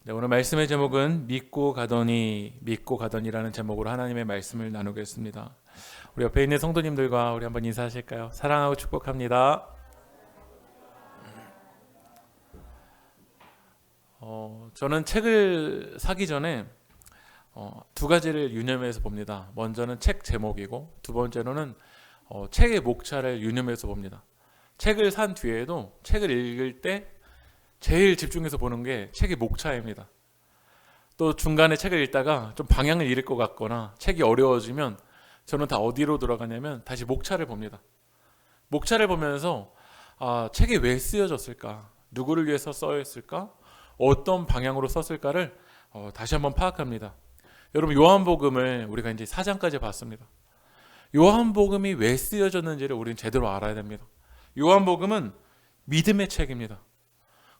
네, 오늘 말씀의 제목은 믿고 가더니라는 제목으로 하나님의 말씀을 나누겠습니다. 우리 옆에 있는 성도님들과 우리 한번 인사하실까요? 사랑하고 축복합니다. 저는 책을 사기 전에 두 가지를 유념해서 봅니다. 먼저는 책 제목이고 두 번째로는 책의 목차를 유념해서 봅니다. 책을 산 뒤에도 책을 읽을 때 제일 집중해서 보는 게 책의 목차입니다. 또 중간에 책을 읽다가 좀 방향을 잃을 것 같거나 책이 어려워지면 저는 다 어디로 돌아가냐면 다시 목차를 봅니다. 목차를 보면서 책이 왜 쓰여졌을까? 누구를 위해서 써였을까? 어떤 방향으로 썼을까를 다시 한번 파악합니다. 여러분, 요한복음을 우리가 이제 4장까지 봤습니다. 요한복음이 왜 쓰여졌는지를 우리는 제대로 알아야 됩니다. 요한복음은 믿음의 책입니다.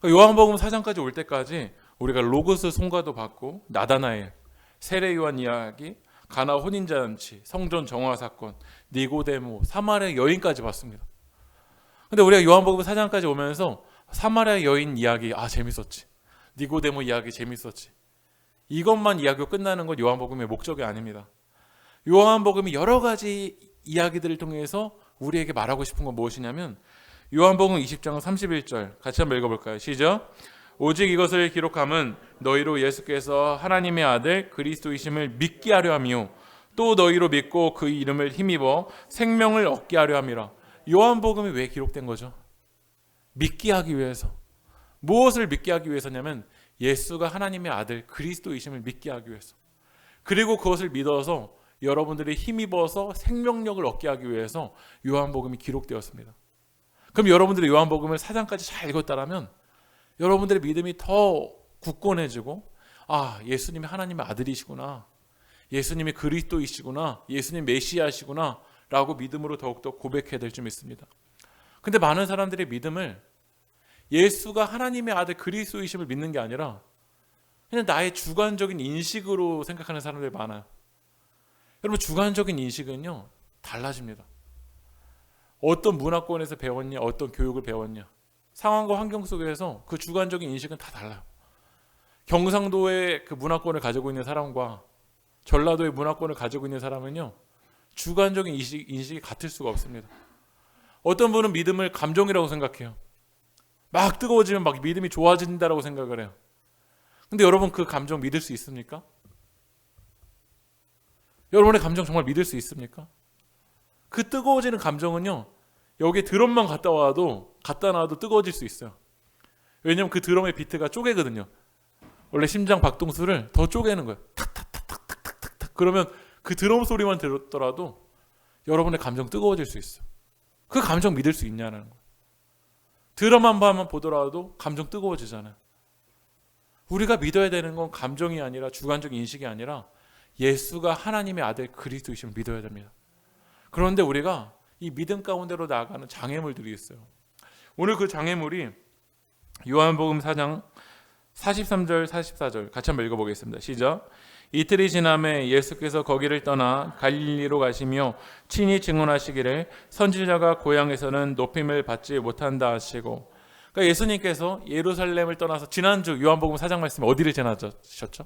요한복음 4장까지 올 때까지 우리가 로고스 송가도 받고 나다나엘, 세례 요한 이야기, 가나 혼인잔치, 성전 정화 사건, 니고데모, 사마리아 여인까지 봤습니다. 근데 우리가 요한복음 4장까지 오면서 사마리아 여인 이야기 재밌었지, 니고데모 이야기 재밌었지, 이것만 이야기로 끝나는 건 요한복음의 목적이 아닙니다. 요한복음이 여러 가지 이야기들을 통해서 우리에게 말하고 싶은 건 무엇이냐면 요한복음 20장 31절 같이 한번 읽어볼까요? 시작. 오직 이것을 기록함은 너희로 예수께서 하나님의 아들 그리스도이심을 믿게 하려 함이요 또 너희로 믿고 그 이름을 힘입어 생명을 얻게 하려 함이라. 요한복음이 왜 기록된 거죠? 믿게 하기 위해서. 무엇을 믿게 하기 위해서냐면 예수가 하나님의 아들 그리스도이심을 믿게 하기 위해서. 그리고 그것을 믿어서 여러분들이 힘입어서 생명력을 얻게 하기 위해서 요한복음이 기록되었습니다. 그럼 여러분들이 요한복음을 4장까지 잘 읽었다라면 여러분들의 믿음이 더 굳건해지고 예수님이 하나님의 아들이시구나, 예수님이 그리스도이시구나, 예수님 메시아시구나 라고 믿음으로 더욱더 고백해야 될 줄 믿습니다. 근데 많은 사람들의 믿음을 예수가 하나님의 아들 그리스도이심을 믿는 게 아니라 그냥 나의 주관적인 인식으로 생각하는 사람들이 많아요. 여러분, 주관적인 인식은요 달라집니다. 어떤 문화권에서 배웠냐, 어떤 교육을 배웠냐, 상황과 환경 속에서 그 주관적인 인식은 다 달라요. 경상도의 그 문화권을 가지고 있는 사람과 전라도의 문화권을 가지고 있는 사람은요 주관적인 인식이 같을 수가 없습니다. 어떤 분은 믿음을 감정이라고 생각해요. 막 뜨거워지면 막 믿음이 좋아진다라고 생각을 해요. 근데 여러분, 그 감정 믿을 수 있습니까? 여러분의 감정 정말 믿을 수 있습니까? 그 뜨거워지는 감정은요 여기에 드럼만 갖다 놔도 뜨거워질 수 있어요. 왜냐면 그 드럼의 비트가 쪼개거든요. 원래 심장 박동수를 더 쪼개는 거예요. 탁탁탁탁탁탁탁. 그러면 그 드럼 소리만 들었더라도 여러분의 감정 뜨거워질 수 있어요. 그 감정 믿을 수 있냐는 거예요. 드럼 한 번만 보더라도 감정 뜨거워지잖아요. 우리가 믿어야 되는 건 감정이 아니라 주관적 인식이 아니라 예수가 하나님의 아들 그리스도이심을 믿어야 됩니다. 그런데 우리가 이 믿음 가운데로 나아가는 장애물들이 있어요. 오늘 그 장애물이 요한복음 4장 43절 44절 같이 한번 읽어보겠습니다. 시작. 이틀이 지남에 예수께서 거기를 떠나 갈릴리로 가시며 친히 증언하시기를 선지자가 고향에서는 높임을 받지 못한다 하시고. 그러니까 예수님께서 예루살렘을 떠나서 지난주 요한복음 4장 말씀에 어디를 지나셨죠?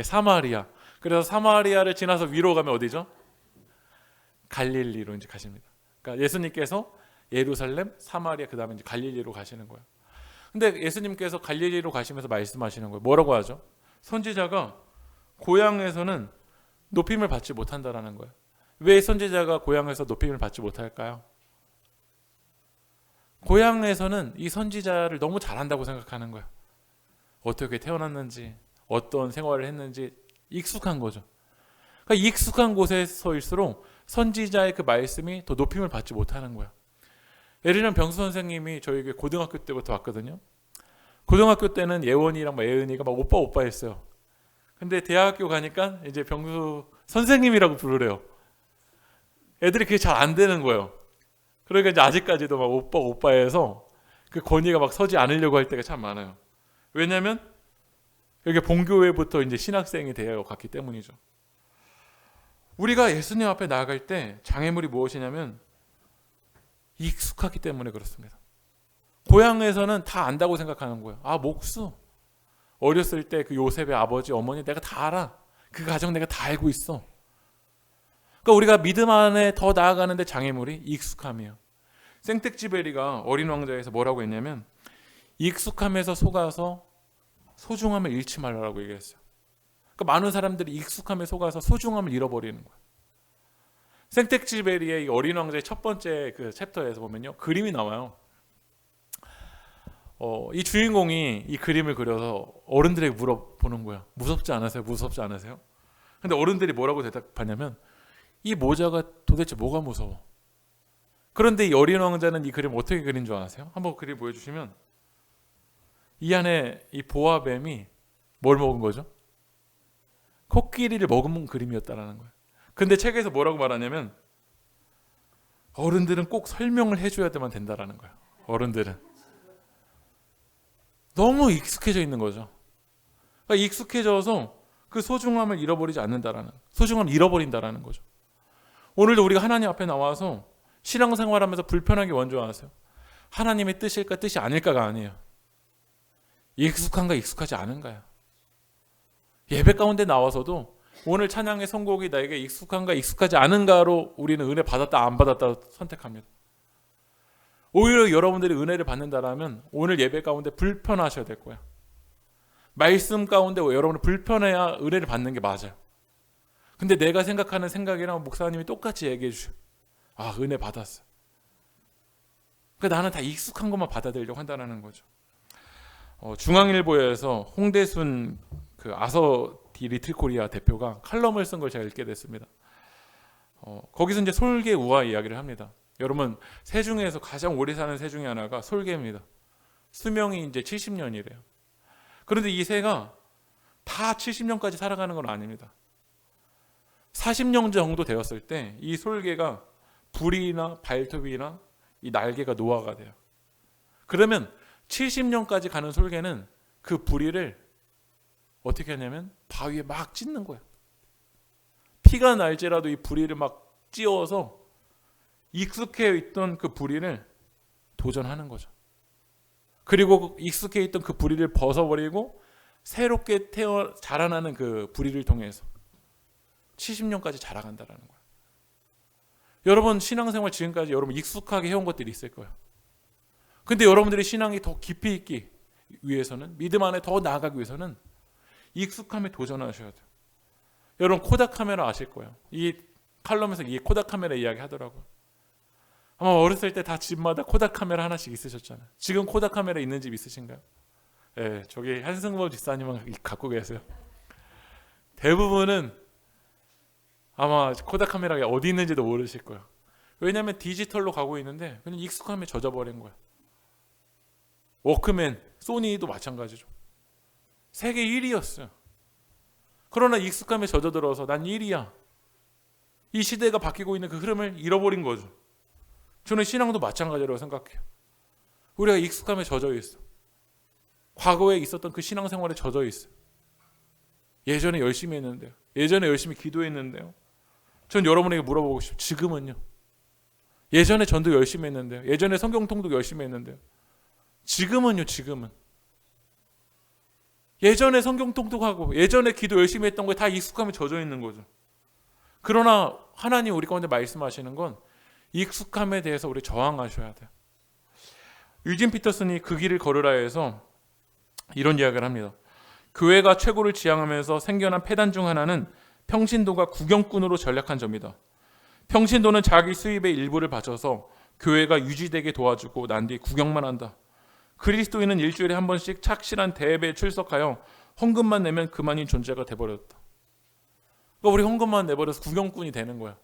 사마리아. 그래서 사마리아를 지나서 위로 가면 어디죠? 갈릴리로 이제 가십니다. 그러니까 예수님께서 예루살렘, 사마리아, 그 다음에 이제 갈릴리로 가시는 거예요. 근데 예수님께서 갈릴리로 가시면서 말씀하시는 거예요. 뭐라고 하죠? 선지자가 고향에서는 높임을 받지 못한다라는 거예요. 왜 선지자가 고향에서 높임을 받지 못할까요? 고향에서는 이 선지자를 너무 잘한다고 생각하는 거예요. 어떻게 태어났는지, 어떤 생활을 했는지 익숙한 거죠. 그러니까 익숙한 곳에서일수록 선지자의 그 말씀이 더 높임을 받지 못하는 거야. 예를 들면 병수 선생님이 저에게 고등학교 때부터 왔거든요. 고등학교 때는 예원이랑 예은이가 막 오빠 했어요. 근데 대학교 가니까 이제 병수 선생님이라고 부르래요. 애들이 그게 잘 안 되는 거예요. 그러니까 이제 아직까지도 막 오빠해서 그 권위가 막 서지 않으려고 할 때가 참 많아요. 왜냐하면 여기 본교회부터 이제 신학생이 되어 갔기 때문이죠. 우리가 예수님 앞에 나아갈 때 장애물이 무엇이냐면 익숙하기 때문에 그렇습니다. 고향에서는 다 안다고 생각하는 거예요. 목수, 어렸을 때 그 요셉의 아버지 어머니 내가 다 알아. 그 가정 내가 다 알고 있어. 그러니까 우리가 믿음 안에 더 나아가는데 장애물이 익숙함이에요. 생텍쥐베리가 어린 왕자에서 뭐라고 했냐면 익숙함에서 속아서 소중함을 잃지 말라고 얘기했어요. 그러니까 많은 사람들이 익숙함에 속아서 소중함을 잃어버리는 거예요. 생텍쥐베리의 이 어린 왕자의 첫 번째 그 챕터에서 보면요, 그림이 나와요. 이 주인공이 이 그림을 그려서 어른들에게 물어보는 거야. 무섭지 않으세요? 무섭지 않으세요? 근데 어른들이 뭐라고 대답하냐면 이 모자가 도대체 뭐가 무서워? 그런데 이 어린 왕자는 이 그림 어떻게 그린 줄 아세요? 한번 그림 보여주시면 이 안에 이 보아뱀이 뭘 먹은 거죠? 코끼리를 먹은 그림이었다라는 거예요. 근데 책에서 뭐라고 말하냐면 어른들은 꼭 설명을 해줘야만 된다라는 거예요. 어른들은 너무 익숙해져 있는 거죠. 그러니까 익숙해져서 그 소중함을 잃어버리지 않는다라는, 소중함을 잃어버린다라는 거죠. 오늘도 우리가 하나님 앞에 나와서 신앙생활하면서 불편하게 원조하세요. 하나님의 뜻일까 뜻이 아닐까가 아니에요. 익숙한가 익숙하지 않은가요? 예배 가운데 나와서도 오늘 찬양의 선곡이 나에게 익숙한가 익숙하지 않은가로 우리는 은혜 받았다 안 받았다 선택합니다. 오히려 여러분들이 은혜를 받는다라면 오늘 예배 가운데 불편하셔야 될 거야. 말씀 가운데 여러분이 불편해야 은혜를 받는 게 맞아요. 근데 내가 생각하는 생각이랑 목사님이 똑같이 얘기해 주셔. 아, 은혜 받았어. 그러니까 나는 다 익숙한 것만 받아들이려고 한다는 거죠. 중앙일보에서 홍대순 그 아서디 리틀코리아 대표가 칼럼을 쓴 걸 제가 읽게 됐습니다. 거기서 이제 솔개 우화 이야기를 합니다. 여러분, 새 중에서 가장 오래 사는 새 중에 하나가 솔개입니다. 수명이 이제 70년이래요. 그런데 이 새가 다 70년까지 살아가는 건 아닙니다. 40년 정도 되었을 때 이 솔개가 부리나 발톱이나 이 날개가 노화가 돼요. 그러면 70년까지 가는 솔개는 그 부리를 어떻게 하냐면 바위에 막 찢는 거예요. 피가 날지라도 이 부리를 막 찧어서 익숙해 있던 그 부리를 도전하는 거죠. 그리고 익숙해 있던 그 부리를 벗어버리고 새롭게 자라나는 그 부리를 통해서 70년까지 자라간다는 거예요. 여러분 신앙생활 지금까지 여러분 익숙하게 해온 것들이 있을 거예요. 근데 여러분들이 신앙이 더 깊이 있기 위해서는, 믿음 안에 더 나아가기 위해서는 익숙함에 도전하셔야 돼요. 여러분 코닥 카메라 아실 거예요. 이 칼럼에서 이 코닥 카메라 이야기 하더라고요. 아마 어렸을 때 다 집마다 코닥 카메라 하나씩 있으셨잖아요. 지금 코닥 카메라 있는 집 있으신가요? 네, 저기 한승범 집사님은 갖고 계세요. 대부분은 아마 코닥 카메라가 어디 있는지도 모르실 거예요. 왜냐하면 디지털로 가고 있는데 그냥 익숙함에 젖어버린 거예요. 워크맨, 소니도 마찬가지죠. 세계 1위였어요. 그러나 익숙함에 젖어들어서 난 1위야. 이 시대가 바뀌고 있는 그 흐름을 잃어버린 거죠. 저는 신앙도 마찬가지라고 생각해요. 우리가 익숙함에 젖어 있어. 과거에 있었던 그 신앙생활에 젖어 있어. 예전에 열심히 했는데요. 예전에 열심히 기도했는데요. 전 여러분에게 물어보고 싶어요. 지금은요? 예전에 전도 열심히 했는데요. 예전에 성경 통독 열심히 했는데요. 지금은요? 지금은? 예전에 성경 통독하고 예전에 기도 열심히 했던 거에 다 익숙함에 젖어 있는 거죠. 그러나 하나님 우리 가운데 말씀하시는 건 익숙함에 대해서 우리 저항하셔야 돼요. 유진 피터슨이 그 길을 걸으라에서 이런 이야기를 합니다. 교회가 최고를 지향하면서 생겨난 폐단 중 하나는 평신도가 구경꾼으로 전략한 점이다. 평신도는 자기 수입의 일부를 바쳐서 교회가 유지되게 도와주고 난 뒤 구경만 한다. 그리스도인은 일주일에 한 번씩 착실한 대회에 출석하여 헌금만 내면 그만인 존재가 돼버렸다. 그러니까 우리 헌금만 내버려서 구경꾼이 되는 거야.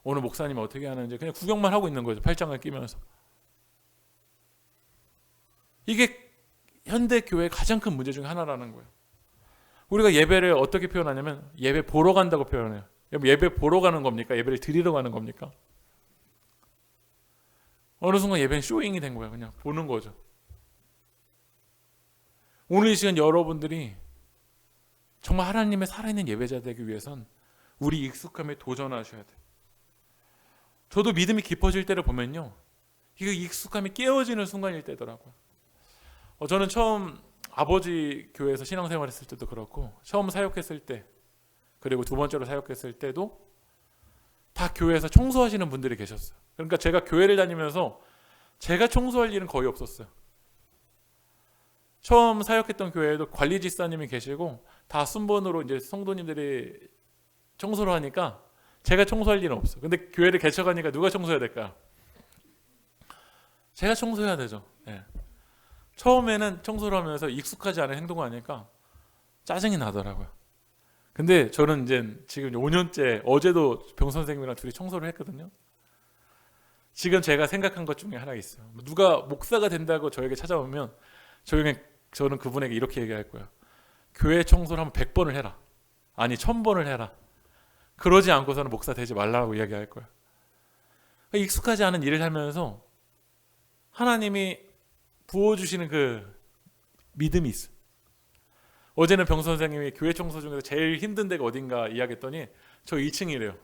오늘 목사님 어떻게 하는지 그냥 구경만 하고 있는 거죠. 팔짱을 끼면서. 이게 현대 교회의 가장 큰 문제 중에 하나라는 거예요. 우리가 예배를 어떻게 표현하냐면 예배 보러 간다고 표현해요. 예배 보러 가는 겁니까? 예배를 드리러 가는 겁니까? 어느 순간 예배는 쇼잉이 된 거야. 그냥 보는 거죠. 오늘 이 시간 여러분들이 정말 하나님의 살아있는 예배자 되기 위해선 우리 익숙함에 도전하셔야 돼요. 저도 믿음이 깊어질 때를 보면요, 이게 익숙함이 깨어지는 순간일 때더라고요. 저는 처음 아버지 교회에서 신앙생활했을 때도 그렇고 처음 사역했을 때 그리고 두 번째로 사역했을 때도 다 교회에서 청소하시는 분들이 계셨어요. 그러니까 제가 교회를 다니면서 제가 청소할 일은 거의 없었어요. 처음 사역했던 교회에도 관리 집사님이 계시고 다 순번으로 이제 성도님들이 청소를 하니까 제가 청소할 일은 없어요. 근데 교회를 개척하니까 누가 청소해야 될까요? 제가 청소해야 되죠. 네. 처음에는 청소를 하면서 익숙하지 않은 행동을 하니까 짜증이 나더라고요. 근데 저는 이제 지금 5년째 어제도 병 선생님이랑 둘이 청소를 했거든요. 지금 제가 생각한 것 중에 하나 있어요. 누가 목사가 된다고 저에게 찾아오면 저는 그분에게 이렇게 얘기할 거예요. 교회 청소를 한번 100번을 해라. 아니 1000번을 해라. 그러지 않고서는 목사 되지 말라고 이야기할 거예요. 익숙하지 않은 일을 하면서 하나님이 부어주시는 그 믿음이 있어요. 어제는 병 선생님이 교회 청소 중에서 제일 힘든 데가 어딘가 이야기했더니 저 2층이래요.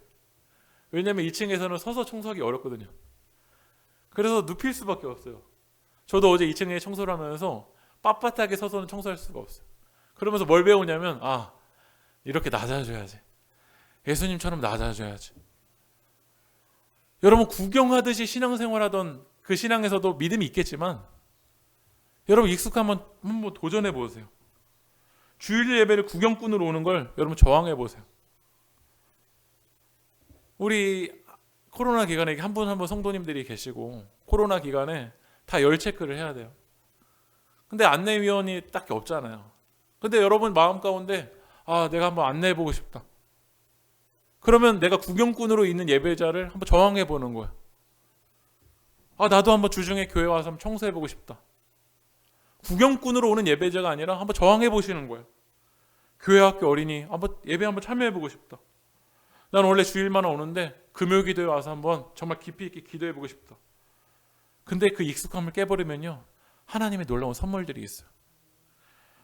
왜냐하면 2층에서는 서서 청소하기 어렵거든요. 그래서 눕힐 수밖에 없어요. 저도 어제 2층에 청소를 하면서 빳빳하게 서서는 청소할 수가 없어요. 그러면서 뭘 배우냐면 이렇게 낮아져야지. 예수님처럼 낮아져야지. 여러분 구경하듯이 신앙생활하던 그 신앙에서도 믿음이 있겠지만 여러분 익숙하면 한번 도전해 보세요. 주일 예배를 구경꾼으로 오는 걸 여러분 저항해 보세요. 우리 코로나 기간에 한 분 한 분 성도님들이 계시고 코로나 기간에 다 열 체크를 해야 돼요. 근데 안내위원이 딱히 없잖아요. 근데 여러분 마음 가운데 내가 한번 안내해 보고 싶다. 그러면 내가 구경꾼으로 있는 예배자를 한번 저항해 보는 거예요. 나도 한번 주중에 교회 와서 한번 청소해 보고 싶다. 구경꾼으로 오는 예배자가 아니라 한번 저항해 보시는 거예요. 교회 학교 어린이 예배 한번 참여해 보고 싶다. 난 원래 주일만 오는데 금요 기도에 와서 한번 정말 깊이 있게 기도해 보고 싶다. 근데 그 익숙함을 깨버리면요 하나님의 놀라운 선물들이 있어요.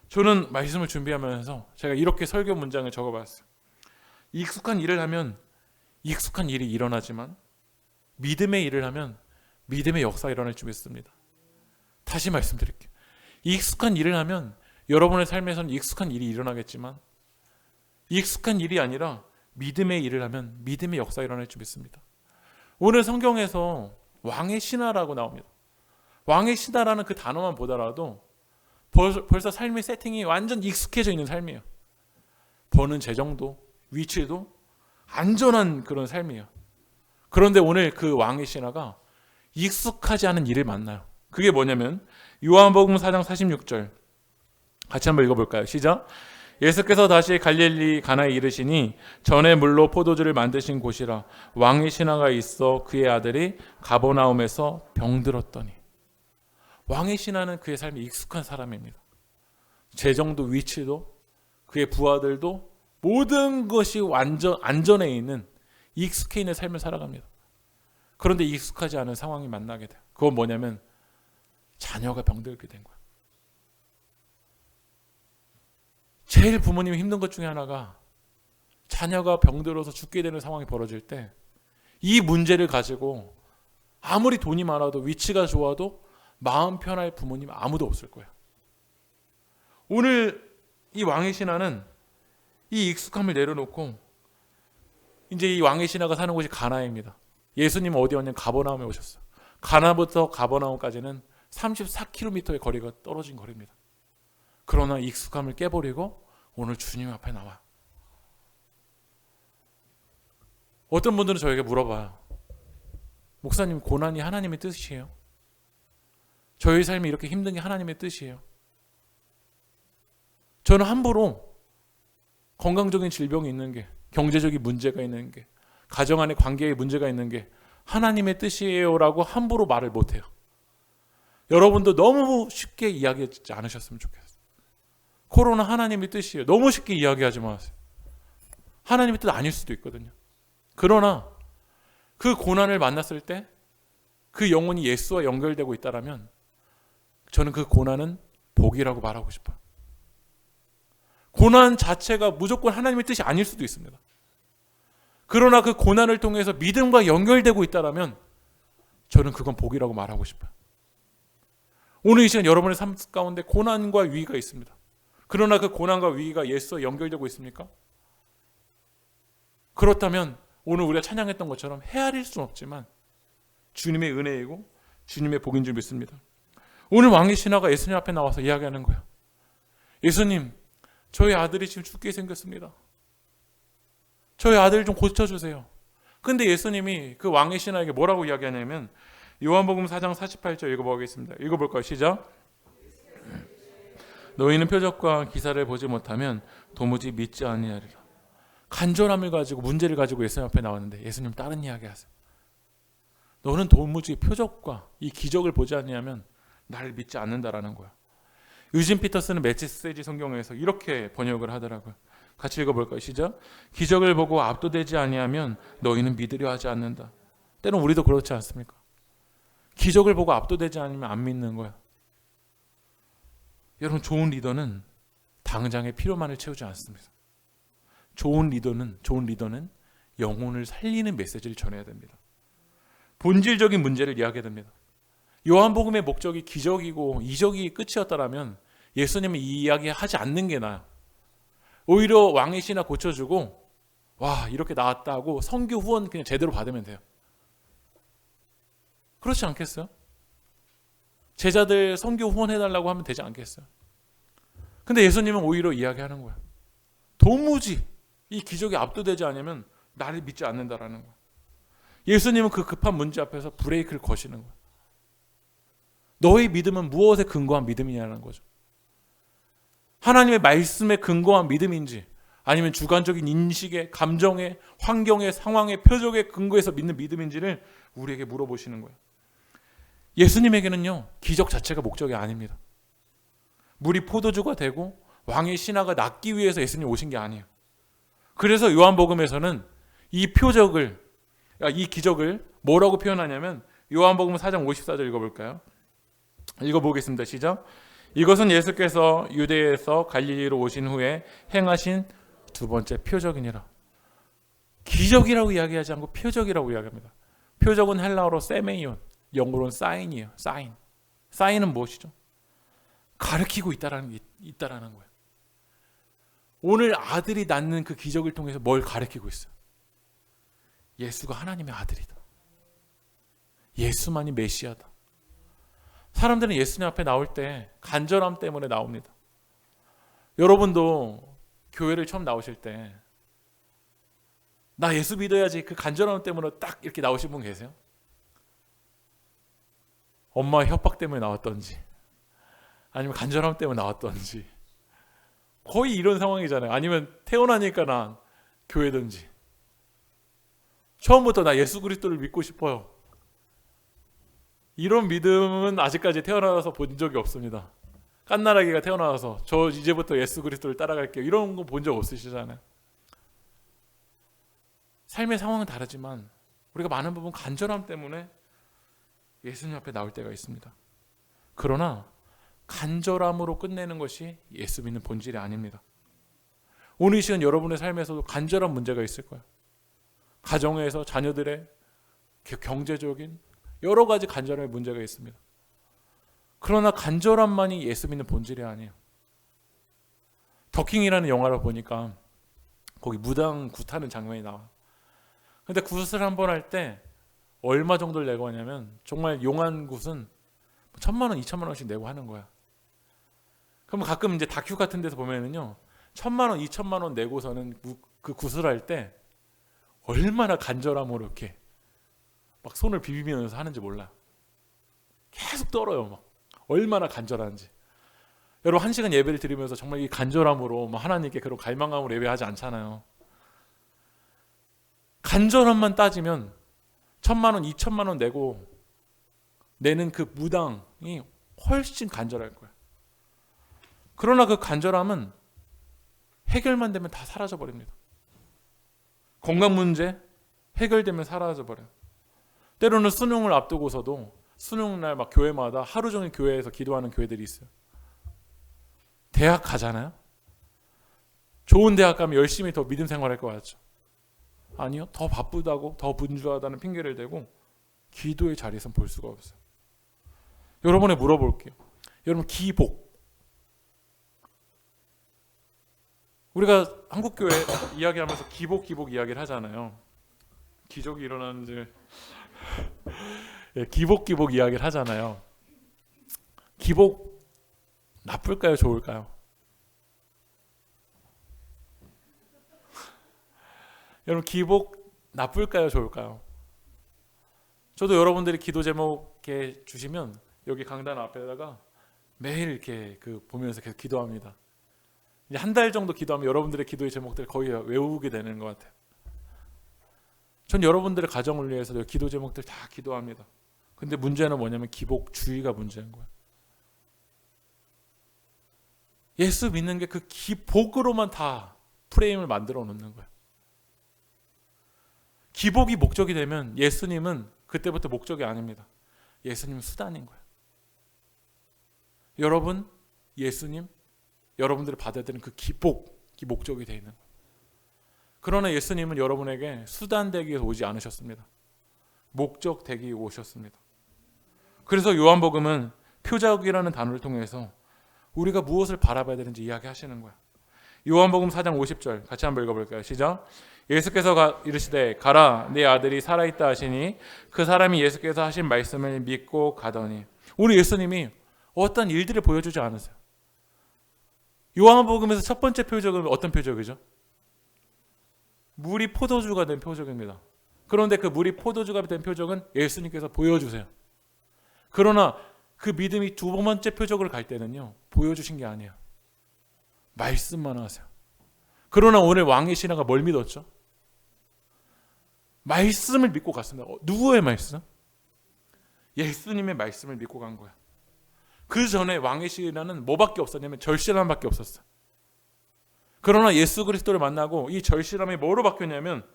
저는 말씀을 준비하면서 제가 이렇게 설교 문장을 적어봤어요. 익숙한 일을 하면 익숙한 일이 일어나지만 믿음의 일을 하면 믿음의 역사가 일어날 줄 믿습니다. 다시 말씀드릴게요. 익숙한 일을 하면 여러분의 삶에서는 익숙한 일이 일어나겠지만 익숙한 일이 아니라 믿음의 일을 하면 믿음의 역사가 일어날 줄 믿습니다. 오늘 성경에서 왕의 신하라고 나옵니다. 왕의 신하라는 그 단어만 보더라도 벌써 삶의 세팅이 완전 익숙해져 있는 삶이에요. 버는 재정도 위치도 안전한 그런 삶이에요. 그런데 오늘 그 왕의 신하가 익숙하지 않은 일을 만나요. 그게 뭐냐면 요한복음 4장 46절 같이 한번 읽어볼까요? 시작. 예수께서 다시 갈릴리 가나에 이르시니 전에 물로 포도주를 만드신 곳이라. 왕의 신하가 있어 그의 아들이 가버나움에서 병들었더니. 왕의 신하는 그의 삶이 익숙한 사람입니다. 재정도 위치도 그의 부하들도 모든 것이 완전 안전해 있는 익숙해 있는 삶을 살아갑니다. 그런데 익숙하지 않은 상황이 만나게 돼요. 그건 뭐냐면 자녀가 병들게 된 거예요. 제일 부모님이 힘든 것 중에 하나가 자녀가 병들어서 죽게 되는 상황이 벌어질 때 이 문제를 가지고 아무리 돈이 많아도 위치가 좋아도 마음 편할 부모님 아무도 없을 거예요. 오늘 이 왕의 신하는 이 익숙함을 내려놓고 이제 이 왕의 신하가 사는 곳이 가나입니다. 예수님은 어디 왔냐면 가버나움에 오셨어요. 가나부터 가버나움까지는 34km의 거리가 떨어진 거리입니다. 그러나 익숙함을 깨버리고 오늘 주님 앞에 나와요. 어떤 분들은 저에게 물어봐요. 목사님, 고난이 하나님의 뜻이에요? 저희 삶이 이렇게 힘든 게 하나님의 뜻이에요? 저는 함부로 건강적인 질병이 있는 게, 경제적인 문제가 있는 게, 가정 안에 관계에 문제가 있는 게 하나님의 뜻이에요라고 함부로 말을 못해요. 여러분도 너무 쉽게 이야기하지 않으셨으면 좋겠어요. 코로나 하나님의 뜻이에요. 너무 쉽게 이야기하지 마세요. 하나님의 뜻 아닐 수도 있거든요. 그러나 그 고난을 만났을 때 그 영혼이 예수와 연결되고 있다면 저는 그 고난은 복이라고 말하고 싶어요. 고난 자체가 무조건 하나님의 뜻이 아닐 수도 있습니다. 그러나 그 고난을 통해서 믿음과 연결되고 있다면 저는 그건 복이라고 말하고 싶어요. 오늘 이 시간 여러분의 삶 가운데 고난과 위기가 있습니다. 그러나 그 고난과 위기가 예수와 연결되고 있습니까? 그렇다면 오늘 우리가 찬양했던 것처럼 헤아릴 수는 없지만 주님의 은혜이고 주님의 복인 줄 믿습니다. 오늘 왕의 신하가 예수님 앞에 나와서 이야기하는 거예요. 예수님, 저희 아들이 지금 죽게 생겼습니다. 저희 아들 좀 고쳐주세요. 근데 예수님이 그 왕의 신하에게 뭐라고 이야기하냐면 요한복음 4장 48절 읽어보겠습니다. 읽어볼까요? 시작. 너희는 표적과 기사를 보지 못하면 도무지 믿지 아니하리라. 간절함을 가지고 문제를 가지고 예수님 앞에 나왔는데 예수님 다른 이야기 하세요. 너는 도무지 표적과 이 기적을 보지 않으면 나를 믿지 않는다라는 거야. 유진 피터스는 메시지 성경에서 이렇게 번역을 하더라고요. 같이 읽어볼까요? 시작. 기적을 보고 압도되지 아니하면 너희는 믿으려 하지 않는다. 때론 우리도 그렇지 않습니까? 기적을 보고 압도되지 않으면 안 믿는 거야. 여러분, 좋은 리더는 당장의 필요만을 채우지 않습니다. 좋은 리더는 영혼을 살리는 메시지를 전해야 됩니다. 본질적인 문제를 이야기해야 됩니다. 요한복음의 목적이 기적이고 이적이 끝이었다라면 예수님은 이 이야기 하지 않는 게 나아요. 오히려 왕의 신하 고쳐주고 와 이렇게 나왔다고 선교 후원 그냥 제대로 받으면 돼요. 그렇지 않겠어요? 제자들 선교 후원해달라고 하면 되지 않겠어요? 근데 예수님은 오히려 이야기하는 거예요. 도무지 이 기적이 압도되지 않으면 나를 믿지 않는다라는 거예요. 예수님은 그 급한 문제 앞에서 브레이크를 거시는 거예요. 너의 믿음은 무엇에 근거한 믿음이냐는 거죠. 하나님의 말씀에 근거한 믿음인지 아니면 주관적인 인식에, 감정에, 환경에, 상황에, 표적에 근거해서 믿는 믿음인지를 우리에게 물어보시는 거예요. 예수님에게는요, 기적 자체가 목적이 아닙니다. 물이 포도주가 되고 왕의 신하가 낫기 위해서 예수님 오신 게 아니에요. 그래서 요한복음에서는 이 표적을, 이 기적을 뭐라고 표현하냐면 요한복음 4장 54절 읽어볼까요? 읽어보겠습니다. 시작. 이것은 예수께서 유대에서 갈릴리로 오신 후에 행하신 두 번째 표적이니라. 기적이라고 이야기하지 않고 표적이라고 이야기합니다. 표적은 헬라어로 세메이온, 영어로는 사인이에요. 사인. 사인은 무엇이죠? 가르치고 있다라는 거예요. 오늘 아들이 낳는 그 기적을 통해서 뭘 가르치고 있어요? 예수가 하나님의 아들이다. 예수만이 메시아다. 사람들은 예수님 앞에 나올 때 간절함 때문에 나옵니다. 여러분도 교회를 처음 나오실 때 나 예수 믿어야지 그 간절함 때문에 딱 이렇게 나오신 분 계세요? 엄마의 협박 때문에 나왔던지 아니면 간절함 때문에 나왔던지 거의 이런 상황이잖아요. 아니면 태어나니까 난 교회든지 처음부터 나 예수 그리스도를 믿고 싶어요. 이런 믿음은 아직까지 태어나서 본 적이 없습니다. 깐나라기가 태어나서 저 이제부터 예수 그리스도를 따라갈게요. 이런 거 본 적 없으시잖아요. 삶의 상황은 다르지만 우리가 많은 부분 간절함 때문에 예수님 앞에 나올 때가 있습니다. 그러나 간절함으로 끝내는 것이 예수 믿는 본질이 아닙니다. 오늘 이 시간 여러분의 삶에서도 간절한 문제가 있을 거예요. 가정에서 자녀들의 경제적인 여러 가지 간절함의 문제가 있습니다. 그러나 간절함만이 예수 믿는 본질이 아니에요. 더킹이라는 영화를 보니까 거기 무당 굿하는 장면이 나와. 근데 굿을 한번 할 때 얼마 정도를 내고 하냐면 정말 용한 굿은 1,000만 원, 2,000만 원씩 내고 하는 거야. 그럼 가끔 이제 다큐 같은 데서 보면은요 1,000만 원, 2,000만 원 내고서는 그 굿을 할 때 얼마나 간절함으로 이렇게 막 손을 비비면서 하는지 몰라. 계속 떨어요. 막 얼마나 간절한지. 여러분 1시간 예배를 드리면서 정말 이 간절함으로 하나님께 그런 갈망함으로 예배하지 않잖아요. 간절함만 따지면 1,000만 원, 2,000만 원 내는 그 무당이 훨씬 간절할 거예요. 그러나 그 간절함은 해결만 되면 다 사라져 버립니다. 건강 문제 해결되면 사라져 버려요. 때로는 수능을 앞두고서도 수능날 막 교회마다 하루 종일 교회에서 기도하는 교회들이 있어요. 대학 가잖아요. 좋은 대학 가면 열심히 더 믿음 생활할 것 같죠. 아니요. 더 바쁘다고 더 분주하다는 핑계를 대고 기도의 자리에선 볼 수가 없어요. 여러분에 물어볼게요. 여러분, 기복. 우리가 한국교회 이야기하면서 기복 이야기를 하잖아요. 기적이 일어나는지 기복 이야기를 하잖아요. 기복 나쁠까요, 좋을까요? 여러분, 기복 나쁠까요, 좋을까요? 저도 여러분들이 기도 제목에 주시면 여기 강단 앞에다가 매일 이렇게 보면서 계속 기도합니다. 이제 한 달 정도 기도하면 여러분들의 기도의 제목들 거의 외우게 되는 것 같아요. 전 여러분들의 가정을 위해서 기도 제목들 다 기도합니다. 근데 문제는 뭐냐면 기복주의가 문제인 거예요. 예수 믿는 게 그 기복으로만 다 프레임을 만들어 놓는 거예요. 기복이 목적이 되면 예수님은 그때부터 목적이 아닙니다. 예수님은 수단인 거예요. 여러분, 예수님, 여러분들이 받아야 되는 그 기복이 목적이 되어 있는 거예요. 그러나 예수님은 여러분에게 수단 되기 위해서 오지 않으셨습니다. 목적 되기 위해 오셨습니다. 그래서 요한복음은 표적이라는 단어를 통해서 우리가 무엇을 바라봐야 되는지 이야기하시는 거예요. 요한복음 4장 50절 같이 한번 읽어볼까요? 시작. 예수께서 이르시되 가라, 네 아들이 살아있다 하시니 그 사람이 예수께서 하신 말씀을 믿고 가더니. 우리 예수님이 어떤 일들을 보여주지 않으세요. 요한복음에서 첫 번째 표적은 어떤 표적이죠? 물이 포도주가 된 표적입니다. 그런데 그 물이 포도주가 된 표적은 예수님께서 보여주세요. 그러나 그 믿음이 두 번째 표적을 갈 때는요, 보여주신 게 아니에요. 말씀만 하세요. 그러나 오늘 왕의 신하가 뭘 믿었죠? 말씀을 믿고 갔습니다. 누구의 말씀? 예수님의 말씀을 믿고 간 거야. 그 전에 왕의 신하는 뭐밖에 없었냐면 절실함밖에 없었어요. 그러나 예수 그리스도를 만나고 이 절실함이 뭐로 바뀌었냐면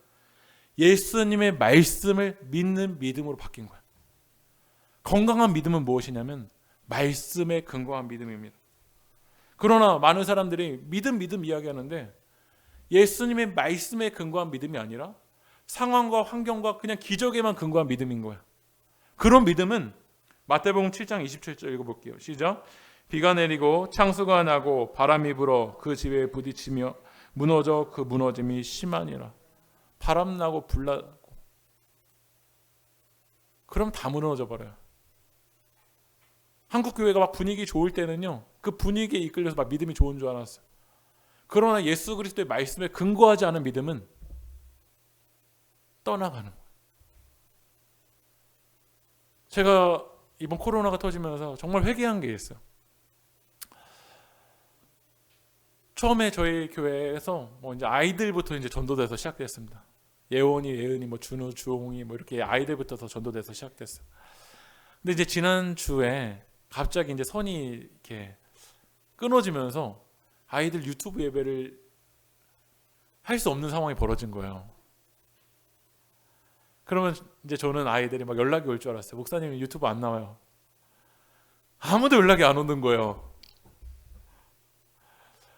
예수님의 말씀을 믿는 믿음으로 바뀐 거야. 건강한 믿음은 무엇이냐면 말씀에 근거한 믿음입니다. 그러나 많은 사람들이 믿음 이야기하는데 예수님의 말씀에 근거한 믿음이 아니라 상황과 환경과 그냥 기적에만 근거한 믿음인 거야. 그런 믿음은 마태복음 7장 27절 읽어볼게요. 시작. 비가 내리고 창수가 나고 바람이 불어 그 집에 부딪히며 무너져 그 무너짐이 심하니라. 바람 나고 불 나고 그럼 다 무너져 버려요. 한국 교회가 막 분위기 좋을 때는요, 그 분위기에 이끌려서 막 믿음이 좋은 줄 알았어요. 그러나 예수 그리스도의 말씀에 근거하지 않은 믿음은 떠나가는 거예요. 제가 이번 코로나가 터지면서 정말 회개한 게 있어요. 처음에 저희 교회에서 이제 아이들부터 이제 전도돼서 시작됐습니다. 예은이, 준우, 주홍이 이렇게 아이들부터 전도돼서 시작됐어요. 근데 이제 지난 주에 갑자기 이제 선이 이렇게 끊어지면서 아이들 유튜브 예배를 할 수 없는 상황이 벌어진 거예요. 그러면 이제 저는 아이들이 막 연락이 올 줄 알았어요. 목사님 유튜브 안 나와요. 아무도 연락이 안 오는 거예요.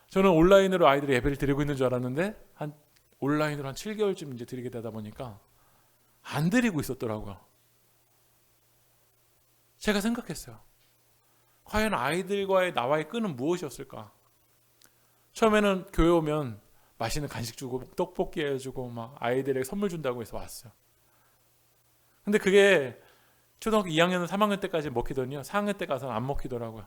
저는 온라인으로 아이들이 예배를 드리고 있는 줄 알았는데 온라인으로 한 7개월쯤 이제 드리게 되다 보니까 안 드리고 있었더라고요. 제가 생각했어요. 과연 아이들과의 나와의 끈은 무엇이었을까? 처음에는 교회 오면 맛있는 간식 주고 떡볶이 해주고 막 아이들에게 선물 준다고 해서 왔어요. 근데 그게 초등학교 2학년, 3학년 때까지 먹히더니요, 4학년 때 가서는 안 먹히더라고요.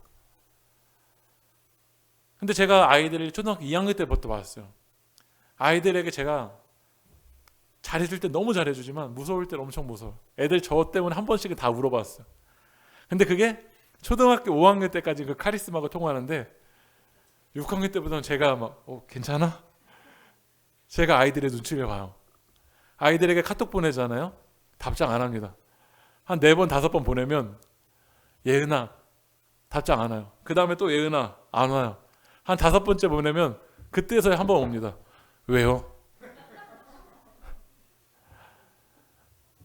근데 제가 아이들을 초등학교 2학년 때부터 봤어요. 아이들에게 제가 잘해줄 때 너무 잘해주지만 무서울 때 엄청 무서워. 애들 저 때문에 한 번씩은 다 물어봤어요. 근데 그게 초등학교 5학년 때까지 그 카리스마가 통하는데 6학년 때부터는 제가 막 괜찮아? 제가 아이들의 눈치를 봐요. 아이들에게 카톡 보내잖아요. 답장 안 합니다. 한 4번, 5번 보내면 예은아 답장 안 와요. 그 다음에 또 예은아 안 와요. 한 5번째 보내면 그때서야 한 번 옵니다. 왜요?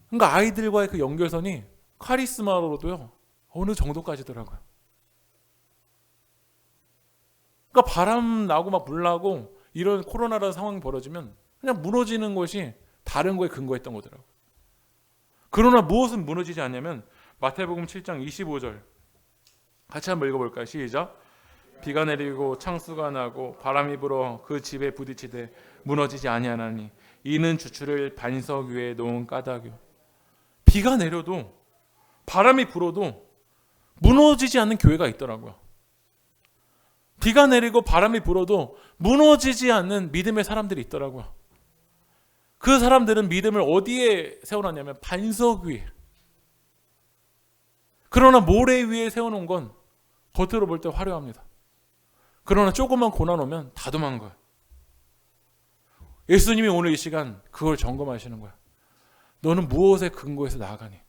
그러니까 아이들과의 그 연결선이 카리스마로도요 어느 정도까지더라고요. 그러니까 바람 나고 막 물 나고 이런 코로나라는 상황이 벌어지면 그냥 무너지는 것이 다른 거에 근거했던 거더라고요. 그러나 무엇은 무너지지 않냐면 마태복음 7장 25절 같이 한번 읽어볼까요? 시작. 비가 내리고 창수가 나고 바람이 불어 그 집에 부딪히되 무너지지 아니하나니 이는 주추를 반석 위에 놓은 까닭이요. 비가 내려도 바람이 불어도 무너지지 않는 교회가 있더라고요. 비가 내리고 바람이 불어도 무너지지 않는 믿음의 사람들이 있더라고요. 그 사람들은 믿음을 어디에 세워놨냐면 반석 위에. 그러나 모래 위에 세워놓은 건 겉으로 볼 때 화려합니다. 그러나 조금만 고난 오면 다 도망가요. 예수님이 오늘 이 시간 그걸 점검하시는 거야. 너는 무엇에 근거해서 나아가니?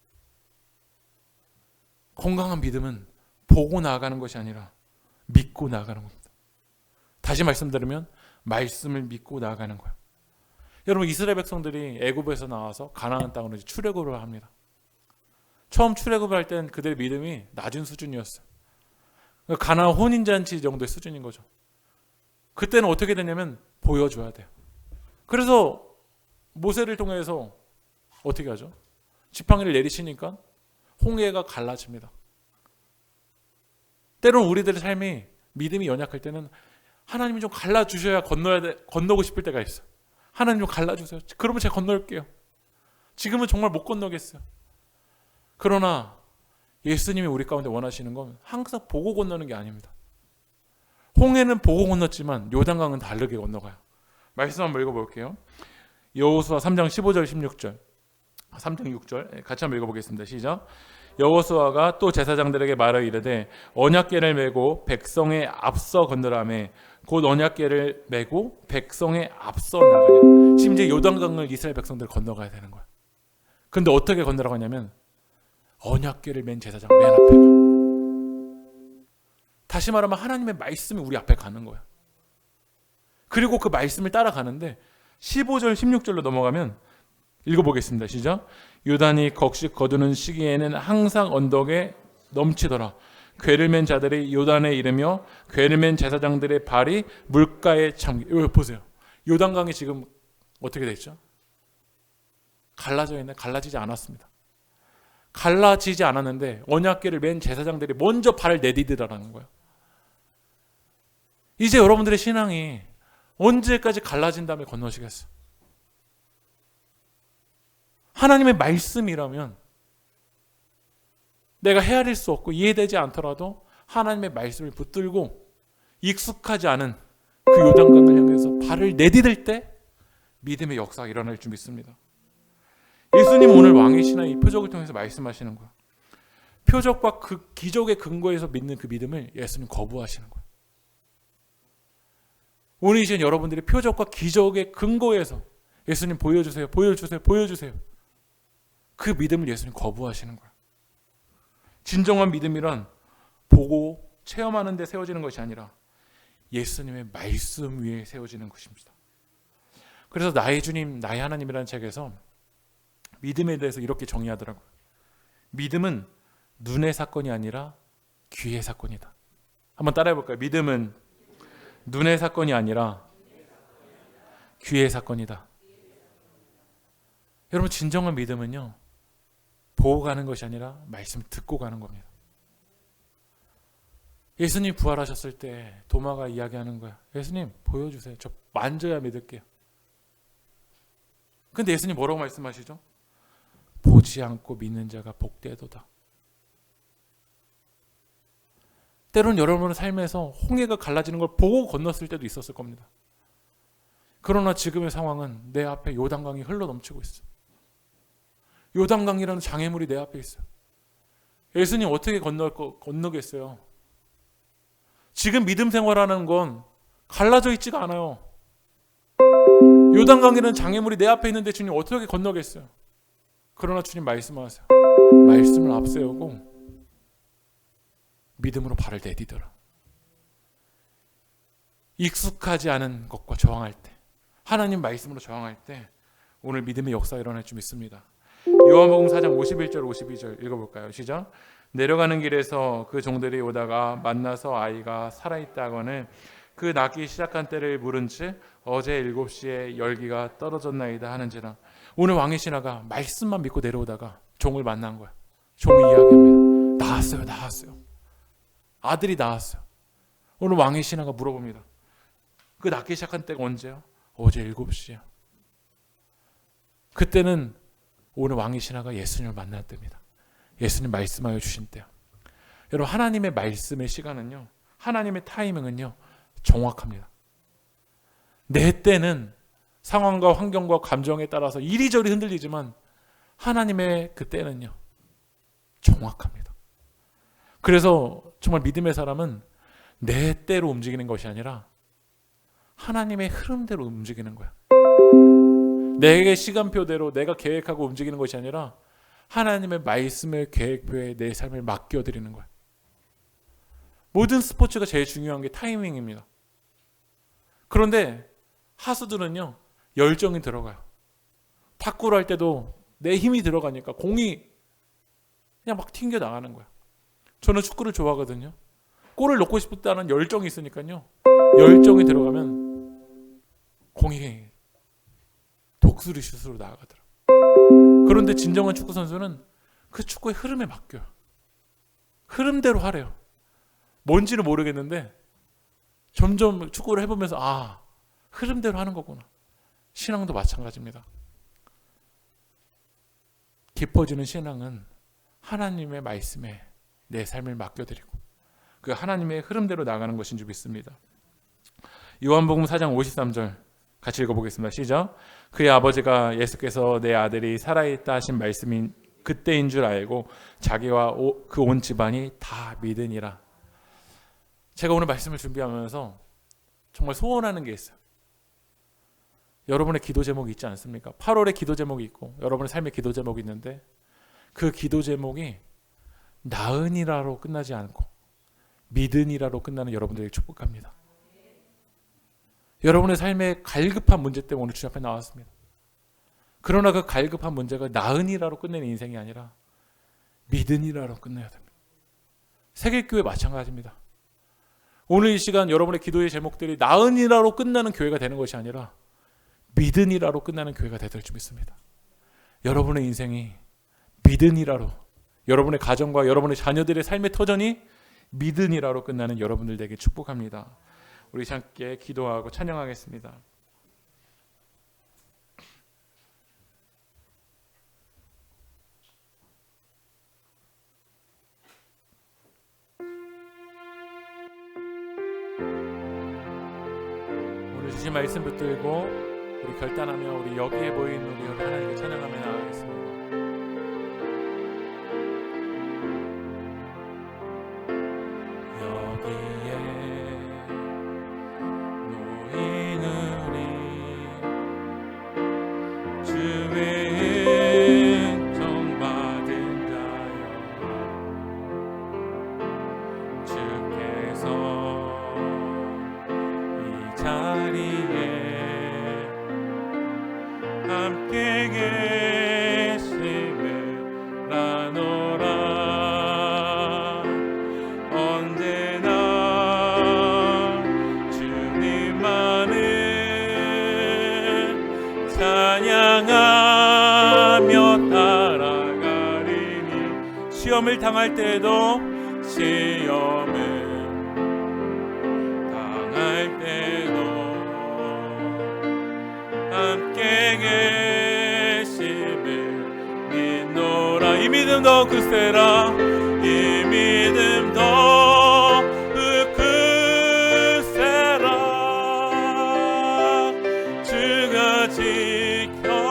건강한 믿음은 보고 나아가는 것이 아니라 믿고 나아가는 겁니다. 다시 말씀드리면 말씀을 믿고 나아가는 거예요. 여러분, 이스라엘 백성들이 애굽에서 나와서 가나안 땅으로 출애굽을 합니다. 처음 출애굽을 할 땐 그들의 믿음이 낮은 수준이었어요. 가나안 혼인잔치 정도의 수준인 거죠. 그때는 어떻게 되냐면 보여줘야 돼요. 그래서 모세를 통해서 어떻게 하죠? 지팡이를 내리치니까 홍해가 갈라집니다. 때로는 우리들의 삶이 믿음이 연약할 때는 하나님이 좀 갈라주셔야 건너고 싶을 때가 있어요. 하나님 좀 갈라주세요. 그러면 제가 건널게요. 지금은 정말 못 건너겠어요. 그러나 예수님이 우리 가운데 원하시는 건 항상 보고 건너는 게 아닙니다. 홍해는 보고 건넜지만 요단강은 다르게 건너가요. 말씀 한번 읽어볼게요. 여호수아 3장 15절 16절 3장 6절 같이 한번 읽어보겠습니다. 시작. 여호수아가 또 제사장들에게 말하여 이르되 언약궤를 메고 백성의 앞서 건너라매 곧 언약궤를 메고 백성의 앞서 나가니라. 지금 이제 요단강을 이스라엘 백성들 건너가야 되는 거야. 근데 어떻게 건너가냐면 언약궤를 맨 제사장 맨 앞에 가. 다시 말하면 하나님의 말씀이 우리 앞에 가는 거야. 그리고 그 말씀을 따라가는데 15절 16절로 넘어가면 읽어보겠습니다. 시작. 요단이 곡식 거두는 시기에는 항상 언덕에 넘치더라. 궤를 맨 자들이 요단에 이르며 궤를 맨 제사장들의 발이 물가에 잠기. 이거 보세요. 요단강이 지금 어떻게 됐죠? 갈라져 있네. 갈라지지 않았습니다. 갈라지지 않았는데 언약궤를 맨 제사장들이 먼저 발을 내디디라는 거예요. 이제 여러분들의 신앙이 언제까지 갈라진 다음에 건너시겠어요? 하나님의 말씀이라면 내가 헤아릴 수 없고 이해되지 않더라도 하나님의 말씀을 붙들고 익숙하지 않은 그 요단강을 향해서 발을 내디딜 때 믿음의 역사가 일어날 줄 믿습니다. 예수님은 오늘 왕이시나 이 표적을 통해서 말씀하시는 거예요. 표적과 그 기적의 근거에서 믿는 그 믿음을 예수님 거부하시는 거예요. 오늘 이제 여러분들이 표적과 기적의 근거에서 예수님 보여주세요, 보여주세요, 보여주세요. 그 믿음을 예수님 거부하시는 거예요. 진정한 믿음이란 보고 체험하는 데 세워지는 것이 아니라 예수님의 말씀 위에 세워지는 것입니다. 그래서 나의 주님, 나의 하나님이라는 책에서 믿음에 대해서 이렇게 정의하더라고요. 믿음은 눈의 사건이 아니라 귀의 사건이다. 한번 따라해 볼까요? 믿음은 눈의 사건이 아니라 귀의 사건이다. 여러분, 진정한 믿음은요, 보고 가는 것이 아니라 말씀을 듣고 가는 겁니다. 예수님 부활하셨을 때 도마가 이야기하는 거야. 예수님 보여주세요. 저 만져야 믿을게요. 근데 예수님 뭐라고 말씀하시죠? 보지 않고 믿는 자가 복되도다. 때로는 여러분의 삶에서 홍해가 갈라지는 걸 보고 건넜을 때도 있었을 겁니다. 그러나 지금의 상황은 내 앞에 요단강이 흘러 넘치고 있어요. 요단강이라는 장애물이 내 앞에 있어요. 예수님 어떻게 건너겠어요? 지금 믿음 생활하는 건 갈라져 있지가 않아요. 요단강이라는 장애물이 내 앞에 있는데 주님 어떻게 건너겠어요? 그러나 주님 말씀하세요. 말씀을 앞세우고 믿음으로 발을 내디뎌라. 익숙하지 않은 것과 저항할 때, 하나님 말씀으로 저항할 때 오늘 믿음의 역사가 일어날 줄 믿습니다. 요한복음 4장 51절 52절 읽어볼까요? 시작. 내려가는 길에서 그 종들이 오다가 만나서 아이가 살아있다거늘 그 낳기 시작한 때를 물은 즉 어제 7시에 열기가 떨어졌나이다 하는지라. 오늘 왕의 신하가 말씀만 믿고 내려오다가 종을 만난 거야. 종이 이야기합니다. 나왔어요. 아들이 낳았어요. 오늘 왕의 신하가 물어봅니다. 그 낳기 시작한 때가 언제요? 어제 7시요. 그때는 오늘 왕의 신하가 예수님을 만났답니다. 예수님 말씀하여 주신 때요. 여러분, 하나님의 말씀의 시간은요, 하나님의 타이밍은요, 정확합니다. 내 때는 상황과 환경과 감정에 따라서 이리저리 흔들리지만 하나님의 그 때는요, 정확합니다. 그래서 정말 믿음의 사람은 내 때로 움직이는 것이 아니라 하나님의 흐름대로 움직이는 거야. 내게 시간표대로 내가 계획하고 움직이는 것이 아니라 하나님의 말씀의 계획표에 내 삶을 맡겨드리는 거야. 모든 스포츠가 제일 중요한 게 타이밍입니다. 그런데 하수들은요, 열정이 들어가요. 탁구를 할 때도 내 힘이 들어가니까 공이 그냥 막 튕겨 나가는 거야. 저는 축구를 좋아하거든요. 골을 넣고 싶다는 열정이 있으니까요, 열정이 들어가면 공이 독수리 슛으로 나가더라고요. 그런데 진정한 축구 선수는 그 축구의 흐름에 맡겨요. 흐름대로 하래요. 뭔지는 모르겠는데 점점 축구를 해보면서 흐름대로 하는 거구나. 신앙도 마찬가지입니다. 깊어지는 신앙은 하나님의 말씀에 내 삶을 맡겨드리고 그 하나님의 흐름대로 나가는 것인 줄 믿습니다. 요한복음 4장 53절 같이 읽어보겠습니다. 시작. 그의 아버지가 예수께서 내 아들이 살아있다 하신 말씀이 그때인 줄 알고 자기와 그 온 집안이 다 믿으니라. 제가 오늘 말씀을 준비하면서 정말 소원하는 게 있어요. 여러분의 기도 제목이 있지 않습니까? 8월에 기도 제목이 있고 여러분의 삶의 기도 제목이 있는데 그 기도 제목이 나으니라로 끝나지 않고 믿으니라로 끝나는 여러분들에게 축복합니다. 여러분의 삶의 갈급한 문제 때문에 오늘 주님 앞에 나왔습니다. 그러나 그 갈급한 문제가 나으니라로 끝내는 인생이 아니라 믿으니라로 끝내야 됩니다. 세계교회 마찬가지입니다. 오늘 이 시간 여러분의 기도의 제목들이 나으니라로 끝나는 교회가 되는 것이 아니라 믿으니라로 끝나는 교회가 되될 줄 믿습니다. 여러분의 인생이 믿으니라로, 여러분의 가정과 여러분의 자녀들의 삶의 터전이 믿으니라로 끝나는 여러분들 되게 축복합니다. 우리 함께 기도하고 찬양하겠습니다. 오늘 주신 말씀 붙들고 우리 결단하며 우리 여기에 보이는 우리 하나님께 찬양하며 나아가겠습니다. 시험을 당할 때도 시험을 당할 때도 함께 계심을 믿노라. 이 믿음 더 크세라. 이 믿음 더 크세라. 주가 지켜주신다.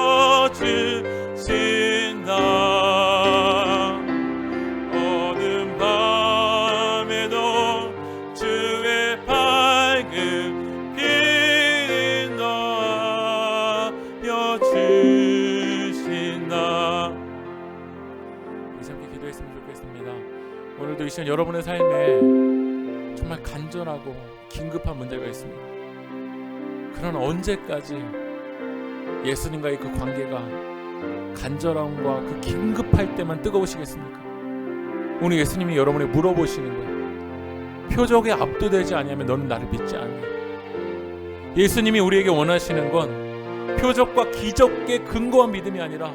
오늘도 이 시간 여러분의 삶에 정말 간절하고 긴급한 문제가 있습니다. 그러나 언제까지 예수님과의 그 관계가 간절함과 그 긴급할 때만 뜨거우시겠습니까? 오늘 예수님이 여러분에게 물어보시는 거예요. 표적에 압도되지 아니하면 너는 나를 믿지 않니? 예수님이 우리에게 원하시는 건 표적과 기적에 근거한 믿음이 아니라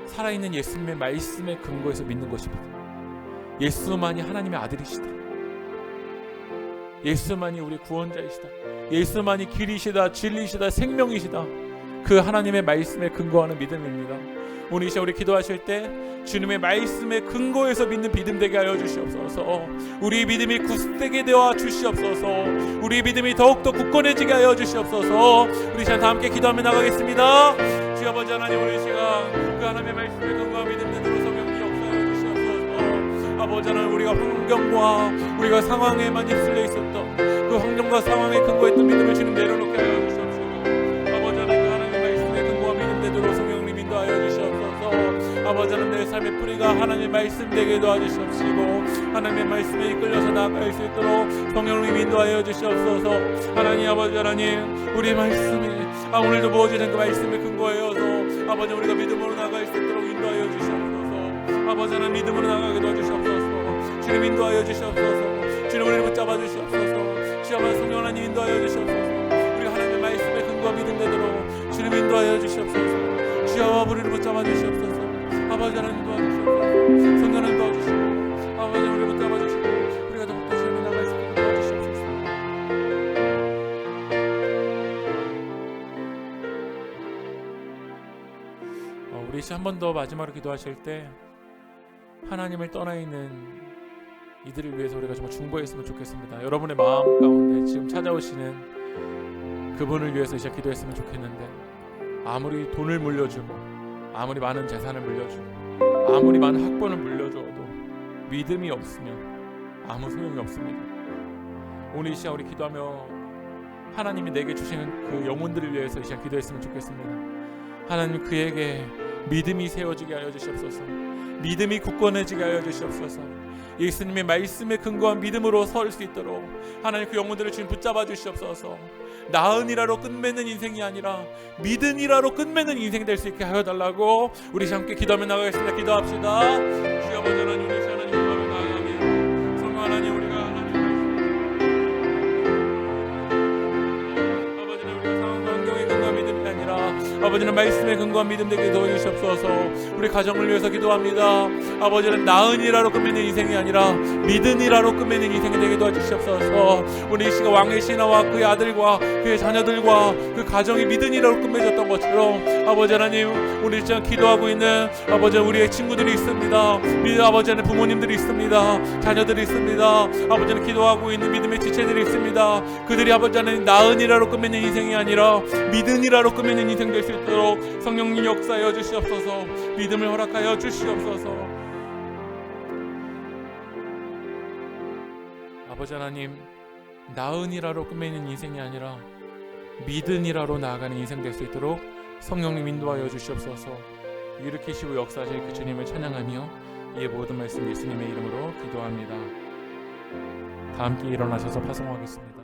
살아있는 예수님의 말씀에 근거해서 믿는 것입니다. 예수만이 하나님의 아들이시다. 예수만이 우리 구원자이시다. 예수만이 길이시다, 진리시다, 생명이시다. 그 하나님의 말씀에 근거하는 믿음입니다. 오늘 이 시간 우리 기도하실 때 주님의 말씀에 근거해서 믿는 믿음 되게 하여 주시옵소서. 우리 믿음이 굳세게 되어 주시옵소서. 우리 믿음이 더욱더 굳건해지게 하여 주시옵소서. 우리 시간 다 함께 기도하며 나가겠습니다. 주 아버지 하나님, 우리 시간 그 하나님의 말씀에 근거한 믿음 되도록 성령님 역사하여 주시옵소서. 아버지 하나님, 우리가 환경과 우리가 상황에만 휩쓸려 있었던 그 환경과 상황에 근거했던 믿음을 주님 내려놓게 하여 주시옵소서. 아버지 하나님, 그 하나님의 말씀에 근거한 믿음 되도록 성령님 인도하여 주시옵소서. 아버지 하나님, 내 삶의 뿌리가 하나님의 말씀 되게 도와주시옵시고 하나님의 말씀에 이끌려서 나아갈 수 있도록 성령님 인도하여 주시옵소서. 하나님, 아버지 하나님, 우리 말씀이 오늘도 부어지는 그 말씀에 근거하여서 아버지 우리가 믿음으로 나아갈 수 있도록 인도하여 주시옵소서. 아버지 하나님, 믿음으로 나아가게 도와주시옵소서. 주님 인도하여 주시옵소서. 주님 우리를 붙잡아 주시옵소서. 주여 성령 하나님 인도하여 주시옵소서. 우리가 하나님의 말씀에 근거한 믿음 되도록 주님 인도하여 주시옵소서. 주여 우리를 붙잡아 주시옵소서. 아버지 하나님 도와주시옵소서. 성령 하나님 도와주시고 아버지 우리를 붙잡아 주시고 우리가 더욱더 주님이 나갈 수 있도록 도와주시옵소서. 우리 한 번 더 마지막으로 기도하실 때 하나님을 떠나 있는 이들을 위해서 우리가 정말 중보했으면 좋겠습니다. 여러분의 마음 가운데 지금 찾아오시는 그분을 위해서 이제 기도했으면 좋겠는데, 아무리 돈을 물려주고 아무리 많은 재산을 물려주고 아무리 많은 학번을 물려줘도 믿음이 없으면 아무 소용이 없습니다. 오늘 이 시간 우리 기도하며 하나님이 내게 주시는 그 영혼들을 위해서 이 시간 기도했으면 좋겠습니다. 하나님, 그에게 믿음이 세워지게 하여 주시옵소서. 믿음이 굳건해지게 하여 주시옵소서. 예수님의 말씀에 근거한 믿음으로 설 수 있도록 하나님 그 영혼들을 주님 붙잡아 주시옵소서. 나은이라로 끝맺는 인생이 아니라 믿음이라로 끝맺는 인생 될 수 있게 하여 달라고 우리 함께 기도하며 나가겠습니다. 기도합시다. 주여 아버지 하나님, 우리 하나님 기도하며 나아가며 성령 하나님, 우리가 하나님 아버지는 우리가 상황과 환경에 근거한 믿음이 아니라 아버지는 말씀에 근거한 믿음 되게 도와주시옵소서. 우리 가정을 위해서 기도합니다. 아버지는 나은이라로 끝맺는 인생이 아니라 믿음이라로 끝맺는 인생이 되게 도와주시옵소서. 우리 이 시간 왕의 신하와 그의 아들과 그의 자녀들과 그 가정이 믿음이라로 끝맺었던 것처럼 아버지 하나님, 우리 지금 기도하고 있는 아버지 우리의 친구들이 있습니다. 아버지는 부모님들이 있습니다. 자녀들이 있습니다. 아버지는 기도하고 있는 믿음의 지체들이 있습니다. 그들이 아버지 하나님 나은이라로 끝맺는 인생이 아니라 믿음이라로 끝맺는 인생 될 수 있도록 성령님 역사하여 주시옵소서. 믿음을 허락하여 주시옵소서. 아버지 하나님, 나은이라로 끝맺는 인생이 아니라 믿음이라로 나아가는 인생 될 수 있도록 성령님 인도하여 주시옵소서. 일으키시고 역사하실 그 주님을 찬양하며 이 모든 말씀 예수님의 이름으로 기도합니다. 다 함께 일어나셔서 파송하겠습니다.